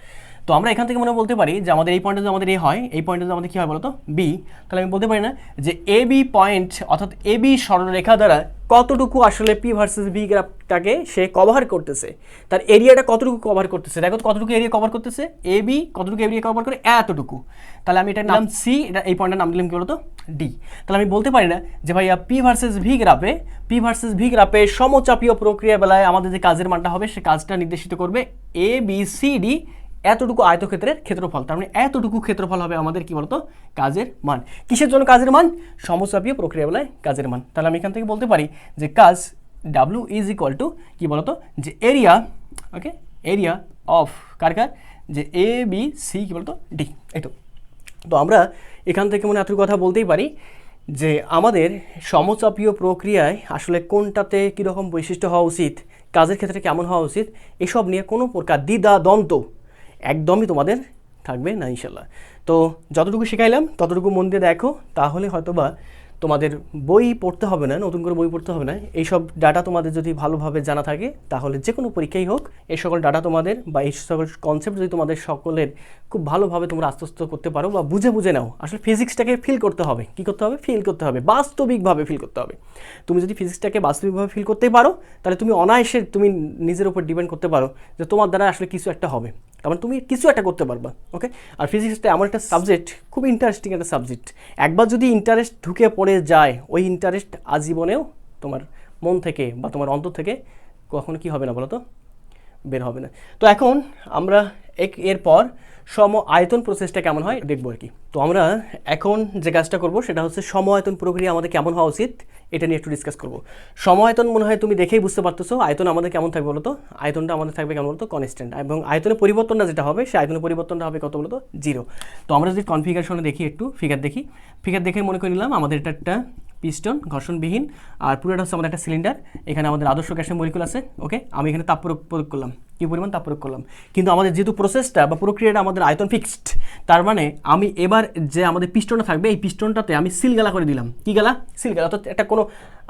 তো আমরা এখান থেকে মনে বলতে পারি যে আমাদের এই পয়েন্টে যদি আমাদের এ হয়, এই পয়েন্টে যদি আমাদের কী হয় বলতো বি, তাহলে আমি বলতে পারি না যে এ বি পয়েন্ট অর্থাৎ এ বি সরলরেখা দ্বারা কতটুকু আসলে পি ভার্সেস ভি গ্রাফটাকে সে কভার করতেছে, তার এরিয়াটা কতটুকু কভার করতেছে। দেখো কতটুকু এরিয়া কভার করতেছে, এ বি কতটুকু এরিয়া কভার করে এতটুকু। তাহলে আমি এটার নাম সি, এটা এই পয়েন্টের নাম দিলাম কি বলতো ডি। তাহলে আমি বলতে পারি না যে ভাইয়া পি ভার্সেস ভি গ্রাফে সমচাপীয় প্রক্রিয়া বেলায় আমাদের যে কাজের মানটা হবে সে কাজটা নির্দেশিত করবে এ বি সি ডি এতটুকু আয়তক্ষেত্রের ক্ষেত্রফল। তার মানে এতটুকু ক্ষেত্রফল হবে আমাদের কি বলতো কাজের মান। কিসের জন্য কাজের মান? সমচাপীয় প্রক্রিয়া বেলায় কাজের মান। তাহলে আমি এখান থেকে বলতে পারি যে কাজ ডাব্লিউ ইজ ইকুয়াল টু কি বলতো যে এরিয়া, ওকে, এরিয়া অফ কার যে এ বি সি কি বলতো ডি। তো আমরা এখান থেকে মনে এতটুকু কথা বলতেই পারি যে আমাদের সমচাপীয় প্রক্রিয়ায় আসলে কোনটাতে কীরকম বৈশিষ্ট্য হওয়া উচিত, কাজের ক্ষেত্রে কেমন হওয়া উচিত, এসব নিয়ে কোনো প্রকার দ্বিধাদ্বন্দ্ব একদমই তোমাদের থাকবে না ইনশাল্লাহ। তো যতটুকু শেখাইলাম ততটুকু মন দিয়ে দেখো, তাহলে হয়তোবা তোমাদের বই পড়তে হবে না, নতুন করে বই পড়তে হবে না। এইসব ডাটা তোমাদের যদি ভালোভাবে জানা থাকে তাহলে যে কোনো পরীক্ষাই হোক এই সকল ডাটা তোমাদের বা এই সকল কনসেপ্ট যদি তোমাদের সকলের খুব ভালোভাবে তোমরা আত্মস্থ করতে পারো বা বুঝে নাও। আসলে ফিজিক্সটাকে ফিল করতে হবে, কী করতে হবে? ফিল করতে হবে, বাস্তবিকভাবে ফিল করতে হবে। তুমি যদি ফিজিক্সটাকে বাস্তবিকভাবে ফিল করতে পারো তাহলে তুমি অনায়াসে তুমি নিজের উপর ডিপেন্ড করতে পারো যে তোমার দ্বারা আসলে কিছু একটা হবে, তার মানে তুমি কিছু একটা করতে পারবা। ওকে, আর ফিজিক্সটা এমন একটা সাবজেক্ট, খুব ইন্টারেস্টিং একটা সাবজেক্ট। একবার যদি ইন্টারেস্ট ঢুকে পড়ে যায় ওই ইন্টারেস্ট আজীবনেও তোমার মন থেকে বা তোমার অন্তর থেকে কখনো কি হবে না বলো তো বের হবে না। তো এখন আমরা এরপর সম আয়তন প্রসেসটা কেমন হয় দেখবো আর কি। তো আমরা এখন যে কাজটা করব সেটা হচ্ছে সম আয়তন প্রক্রিয়া আমাদের কেমন হওয়া উচিত এটা নিয়ে একটু ডিসকাস করব। সম আয়তন মনে হয় তুমি দেখেই বুঝতে পারতেছো আয়তন আমাদের কেমন থাকবে বলতো, আয়তনটা আমাদের থাকবে কেমন বলতো কনস্ট্যান্ট, এবং আয়তনের পরিবর্তনটা যেটা হবে সেই আয়তনের পরিবর্তনটা হবে কত বলতো 0। তো আমরা যদি কনফিগারেশনে দেখি একটু ফিগার দেখে মনে করে নিলাম আমাদের এটা একটা পিস্টন ঘর্ষণবিহীন আর পুরোটা হচ্ছে আমাদের একটা সিলিন্ডার, এখানে আমাদের আদর্শ গ্যাসের মলিকুল আছে। ওকে, আমি এখানে তাপ প্রয়োগ করলাম, কী পরিমাণ তাপ প্রয়োগ করলাম, কিন্তু আমাদের যেহেতু প্রসেসটা বা প্রক্রিয়াটা আমাদের আয়তন ফিক্সড, তার মানে আমি এবার যে আমাদের পিস্টনটা থাকবে এই পিস্টনটাতে আমি সিলগালা করে দিলাম। কি গালা? সিলগালা, অর্থাৎ একটা কোনো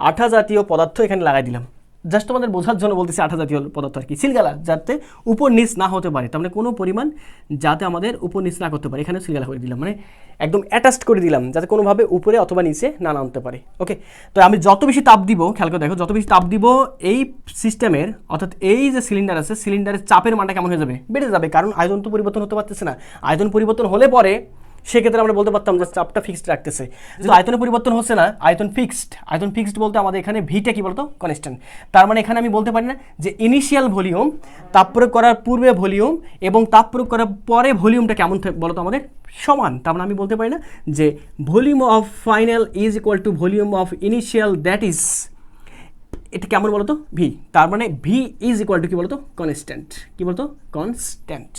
আঠা জাতীয় পদার্থ এখানে লাগাই দিলাম। জাস্ট আমাদের বোঝার জন্য বলতেছি আঠা জাতীয় পদার্থ আর কি, সিলগালা যাতে উপর নিচ না হতে পারে, তার মানে কোনো পরিমাণ যাতে আমাদের উপর নিচ না করতে পারে, এখানে সিলগালা করে দিলাম, মানে একদম অ্যাটাচড করে দিলাম যাতে কোনোভাবে উপরে অথবা নিচে না নামতে পারে। ওকে, তো আমি যত বেশি তাপ দিব, খেয়াল করে দেখো, যত বেশি তাপ দিব এই সিস্টেমের, অর্থাৎ এই যে সিলিন্ডার আছে সিলিন্ডারের চাপের মানটা কেমন হয়ে যাবে? বেড়ে যাবে, কারণ আয়তন তো পরিবর্তন হতে পারতেছে না। আয়তন পরিবর্তন হলে পরে সেক্ষেত্রে আমরা বলতে পারতাম যে চাপটা ফিক্সড রাখতেছে, কিন্তু আয়তনের পরিবর্তন হচ্ছে না, আয়তন ফিক্সড বলতে আমাদের এখানে ভিটা কি বলতো কনস্ট্যান্ট। তার মানে এখানে আমি বলতে পারি না যে ইনিশিয়াল ভলিউম, তাপ প্রয়োগ করার পূর্বে ভলিউম এবং তাপ প্রয়োগ করার পরে ভলিউমটা কেমন বলতো আমাদের সমান। তার মানে আমি বলতে পারি না যে volume of final is equal to volume of initial, that is, এটা কেমন বলতো ভি। তার মানে ভি ইজ ইকুয়াল টু কী বলতো কনস্ট্যান্ট, কী বলতো কনস্ট্যান্ট।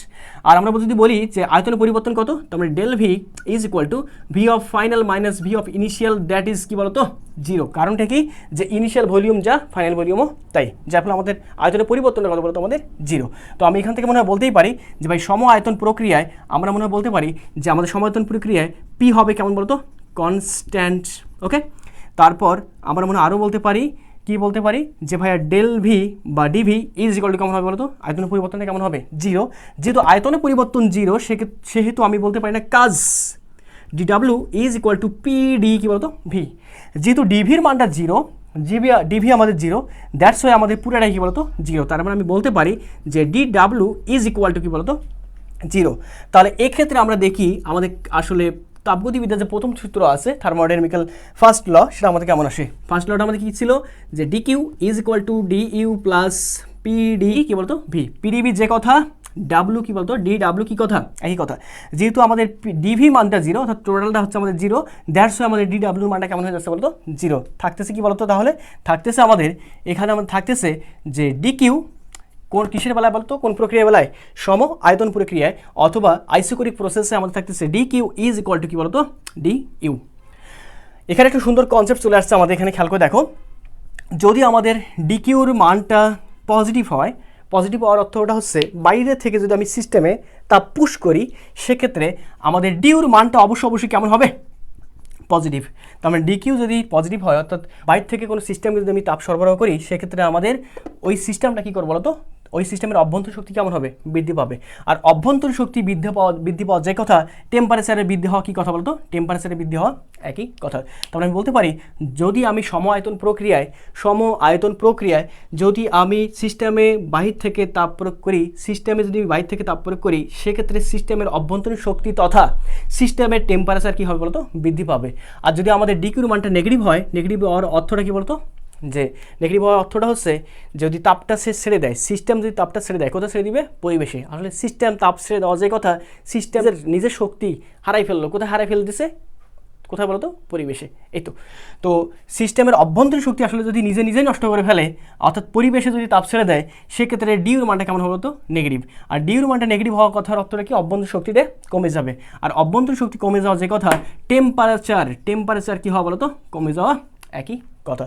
আর আমরা যদি বলি যে আয়তনের পরিবর্তন কত, তার মানে del V is equal to V of final minus V of initial, that is কী বলতো 0। কারণটা কি, যে ইনিশিয়াল ভলিউম যা ফাইনাল ভলিউমও তাই, যার ফলে আমাদের আয়তনের পরিবর্তনটা কত বলতো আমাদের 0। তো আমি এখান থেকে মনে হয় বলতেই পারি যে ভাই সম আয়তন প্রক্রিয়ায় আমরা মনে হয় বলতে পারি যে আমাদের সম আয়তন প্রক্রিয়ায় পি হবে কেমন বলতো কনস্ট্যান্ট। ওকে, তারপর আমরা মনে হয় আরও বলতে পারি, কি বলতে পারি যে ভাইয়া ডেল ভি বা ডিভি ইজ ইকুয়াল টু কেমন হবে বলতো আয়তনের পরিবর্তনটা কেমন হবে 0। যেহেতু আয়তনের পরিবর্তন 0 সেহেতু আমি বলতে পারি না কাজ DW is equal to PD কী বলতো ভি। যেহেতু ডিভির মানটা 0, ডিভি আমাদের 0, দ্যাটস ওয়াই আমাদের পুরোটাই কী বলতো 0। তার মানে আমি বলতে পারি যে ডিডাব্লিউ ইজ ইকুয়াল টু কী বলতো 0। তাহলে এক্ষেত্রে আমরা দেখি আমাদের আসলে তাপগতিবিদ্যার যে প্রথম সূত্র আছে থার্মোডাইনামিক্যাল ফার্স্ট ল, সেটা আমাদের কেমন আসে। ফার্স্ট লটা আমাদের কী ছিল যে DQ is equal to DU plus PD কী বলতো ভি। পিডিবি যে কথা, ডাব্লু কী বলতো ডি ডাব্লু কী কথা একই কথা। যেহেতু আমাদের ডিভি মানটা 0, অর্থাৎ টোটালটা হচ্ছে আমাদের 0, দ্যাটস ওয়াই আমাদের ডি ডাব্লুর মানটা কেমন হয়ে যাচ্ছে বলতো 0 থাকতেছে। কি বলতো তাহলে থাকতেছে আমাদের এখানে আমাদের থাকতেছে যে ডিকিউ কোন কিসের বেলায় বলতো, কোন প্রক্রিয়ার বেলায়, সম আয়তন প্রক্রিয়ায় অথবা আইসোকোরিক প্রসেসে আমাদের থাকতেছে D Q is equal to কী বলতো ডি ইউ। এখানে একটা সুন্দর কনসেপ্ট চলে আসছে আমাদের এখানে, খেয়াল করে দেখো, যদি আমাদের ডি কিউর মানটা পজিটিভ হয়, পজিটিভ হওয়ার অর্থটা হচ্ছে বাইরে থেকে যদি আমি সিস্টেমে তা পুশ করি, সেক্ষেত্রে আমাদের ডিউর মানটা অবশ্যই কেমন হবে পজিটিভ। তার মানে ডিকিউ যদি পজিটিভ হয়, অর্থাৎ বাইরে থেকে কোনো সিস্টেমকে যদি আমি তাপ সরবরাহ করি, সেক্ষেত্রে আমাদের ওই সিস্টেমটা কী করবো বলতো, ওই সিস্টেমের অভ্যন্তর শক্তি কেমন হবে বৃদ্ধি পাবে। আর অভ্যন্তর শক্তি বৃদ্ধি পাওয়া যে কথা, টেম্পারেচারের বৃদ্ধি হওয়া কী কথা বলতো টেম্পারেচারের বৃদ্ধি হওয়া একই কথা। তারপরে আমি বলতে পারি যদি আমি সম আয়তন প্রক্রিয়ায় যদি আমি সিস্টেমে বাহির থেকে তাপ প্রয়োগ করি, সেক্ষেত্রে সিস্টেমের অভ্যন্তরীণ শক্তি তথা সিস্টেমের টেম্পারেচার কী হবে বলতো বৃদ্ধি পাবে। আর যদি আমাদের ডিকিউর মানটা নেগেটিভ হয়, নেগেটিভ হওয়ার অর্থটা কী বলতো, যে নেগেটিভ হওয়ার অর্থটা হচ্ছে যদি তাপটা সে ছেড়ে দেয়, সিস্টেম যদি তাপটা ছেড়ে দেয়, কোথায় ছেড়ে দিবে পরিবেশে। আসলে সিস্টেম তাপ ছেড়ে দেওয়া যে কথা, সিস্টেমের নিজের শক্তি হারাই ফেললো, কোথায় হারাই ফেলে দিছে, কোথায় বলতো পরিবেশে। এই তো সিস্টেমের অভ্যন্তরীণ শক্তি আসলে যদি নিজেই নষ্ট করে ফেলে, অর্থাৎ পরিবেশে যদি তাপ ছেড়ে দেয়, সেক্ষেত্রে ডিউর মানটা কেমন হবে তো নেগেটিভ। আর ডিউর মানটা নেগেটিভ হওয়ার কথার অর্থটা কি, অভ্যন্তরীণ শক্তিতে কমে যাবে। আর অভ্যন্তরীণ শক্তি কমে যাওয়া যে কথা, টেম্পারেচার কী হবে বলতো কমে যাওয়া একই কথা।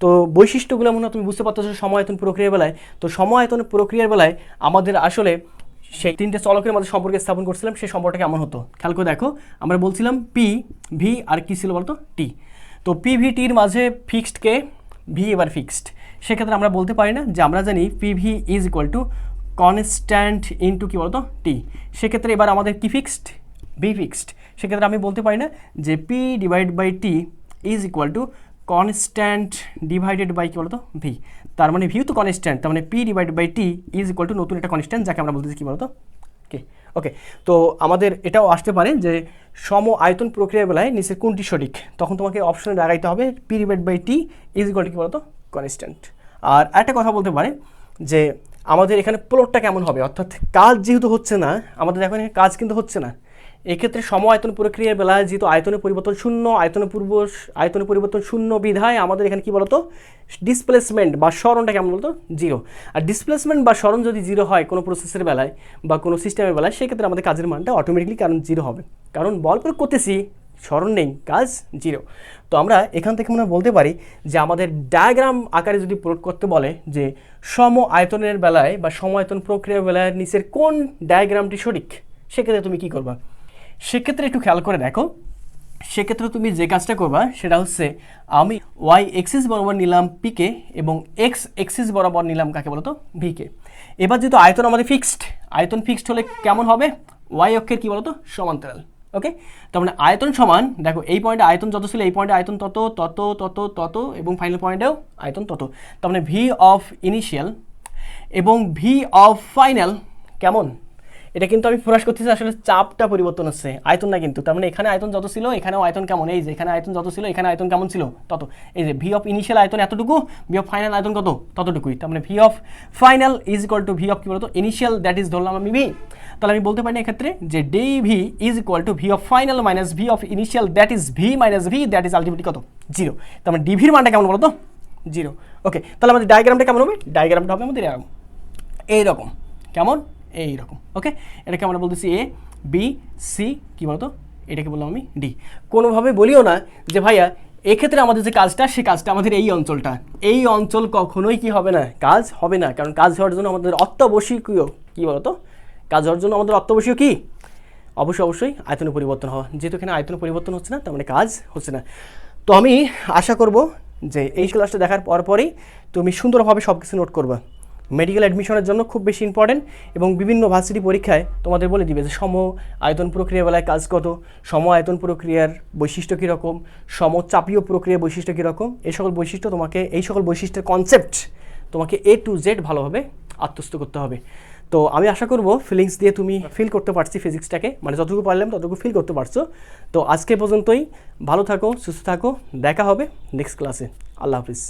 তো বৈশিষ্ট্যগুলো মনে হয় তুমি বুঝতে পারতেছো সম আয়তন প্রক্রিয়ার বেলায়। তো সম আয়তন প্রক্রিয়ার বেলায় আমাদের আসলে সেই তিনটে চলকের মধ্যে সম্পর্ক স্থাপন করছিলাম, সেই সম্পর্কটা কেমন হতো খেয়াল করে দেখো। আমরা বলছিলাম পি ভি আর কী ছিল বলতো টি। তো পি ভি টির মাঝে ফিক্সড কে, ভি এবার ফিক্সড, সেক্ষেত্রে আমরা বলতে পারি না যে আমরা জানি P V is equal to constant into কী বলতো টি। সেক্ষেত্রে এবার আমাদের কি ফিক্সড, ভি ফিক্সড, সেক্ষেত্রে আমি বলতে পারি না যে P divide by T is equal to constant divided by কী বলতো ভি। তার মানে ভি তো কনস্ট্যান্ট, তার মানে P divided by T is equal to নতুন একটা কনস্ট্যান্ট, যাকে আমরা বলতেছি কী বলতো ওকে। তো আমাদের এটাও আসতে পারে যে সম আয়তন প্রক্রিয়ার বেলায় নিচের কোনটি সঠিক, তখন তোমাকে অপশনে লাগাইতে হবে P divide by T is equal to কী বলতো কনস্ট্যান্ট। আর একটা কথা বলতে পারে যে আমাদের এখানে প্লটটা কেমন হবে, অর্থাৎ কাজ যেহেতু হচ্ছে না, আমাদের এখন এখানে কাজ কিন্তু হচ্ছে না, এক্ষেত্রে সম আয়তন প্রক্রিয়ার বেলায় যেহেতু আয়তনের পরিবর্তন শূন্য, আয়তনের পরিবর্তন শূন্য বিধায় আমাদের এখানে কি বলতো ডিসপ্লেসমেন্ট বা সরণটা কেমন বলতো জিরো। আর ডিসপ্লেসমেন্ট বা সরণ যদি জিরো হয় কোনো প্রসেসের বেলায় বা কোনো সিস্টেমের বেলায়, সেক্ষেত্রে আমাদের কাজের মানটা অটোমেটিকলি কারণ জিরো হবে, কারণ বল প্রয়োগ করতেছি, সরণ নেই, কাজ জিরো। তো আমরা এখান থেকে আমরা বলতে পারি যে আমাদের ডায়াগ্রাম আকারে যদি প্রয়োগ করতে বলে যে সম আয়তনের বেলায় বা সম আয়তন প্রক্রিয়ার বেলায় নিচের কোন ডায়াগ্রামটি সঠিক, সেক্ষেত্রে তুমি কী করবা, সেক্ষেত্রে একটু খেয়াল করে দেখো। সেক্ষেত্রে তুমি যে কাজটা করবা সেটা হচ্ছে আমি ওয়াই এক্সিস বরাবর নিলাম পিকে এবং এক্স এক্সিস বরাবর নিলাম কাকে বলতো ভিকে। এবার যেহেতু আয়তন আমাদের আয়তন ফিক্সড হলে কেমন হবে, ওয়াই অক্ষের কী বলতো সমান্তরাল। ওকে, তার মানে আয়তন সমান, দেখো এই পয়েন্টে আয়তন যত ছিল এই পয়েন্টে আয়তন তত তত তত তত এবং ফাইনাল পয়েন্টেও আয়তন তত। তার মানে ভি অফ ইনিশিয়াল এবং ভি অফ ফাইনাল কেমন, এটা কিন্তু আমি প্রকাশ করতেছি আসলে চাপটা পরিবর্তন হচ্ছে, আয়তন না কিন্তু। তার মানে এখানে আয়তন যত ছিল এখানেও আয়তন কেমন, এই যে এখানে আয়তন যত ছিল এখানে আয়তন কেমন ছিল তত, এই যে ভি অফ ইনিশিয়াল আয়তন এতটুকু, ভি অফ ফাইনাল আয়তন কত ততটুকুই। তার মানে V of final is equal to V of কি বলতো ইনিশিয়াল, দ্যাট ইজ ধরলাম আমি ভি। তাহলে আমি বলতে পারি না এক্ষেত্রে যে D V is equal to V of final minus V of initial, that is V minus V, that is ultimately কত জিরো। তার মানে ডিভির মানটা কেমন বলতো জিরো। ওকে, তাহলে আমাদের ডায়াগ্রামটা কেমন হবে, ডায়াগ্রামটা হবে আমাদের এইরকম, কেমন এইরকম। ওকে, এটাকে আমরা বলতেছি এ বি সি কী বলতো, এটাকে বললাম আমি ডি। কোনোভাবে বলিও না যে ভাইয়া এক্ষেত্রে আমাদের যে কাজটা সে কাজটা আমাদের এই অঞ্চলটা, এই অঞ্চল কখনোই কি হবে না, কাজ হবে না। কারণ কাজ হওয়ার জন্য আমাদের অত্যাবশ্যকীয় কী বলতো, কাজ হওয়ার জন্য আমাদের অত্যাবশ্যকীয় কী, অবশ্যই আয়তনের পরিবর্তন হওয়া। যেহেতু এখানে আয়তনের পরিবর্তন হচ্ছে না, তার মানে কাজ হচ্ছে না। তো আমি আশা করব যে এই ক্লাসটা দেখার পরপরই তুমি সুন্দরভাবে সব কিছু নোট করবা। মেডিকেল অ্যাডমিশনের জন্য খুব বেশি ইম্পর্টেন্ট, এবং বিভিন্ন ভার্সিটি পরীক্ষায় তোমাদের বলে দিবে যে সম আয়তন প্রক্রিয়া বেলায় কাজ কত, সম আয়তন প্রক্রিয়ার বৈশিষ্ট্য কীরকম, সমচাপীয় প্রক্রিয়ার বৈশিষ্ট্য কীরকম, এই সকল বৈশিষ্ট্য তোমাকে, এই সকল বৈশিষ্ট্যের কনসেপ্ট তোমাকে A to Z ভালোভাবে আত্মস্থ করতে হবে। তো আমি আশা করব ফিলিংস দিয়ে তুমি ফিল করতে পারছি ফিজিক্সটাকে, মানে যতটুকু পারলাম ততটুকু ফিল করতে পারছো। তো আজকে পর্যন্তই, ভালো থাকো, সুস্থ থাকো, দেখা হবে নেক্সট ক্লাসে। আল্লাহ হাফিজ।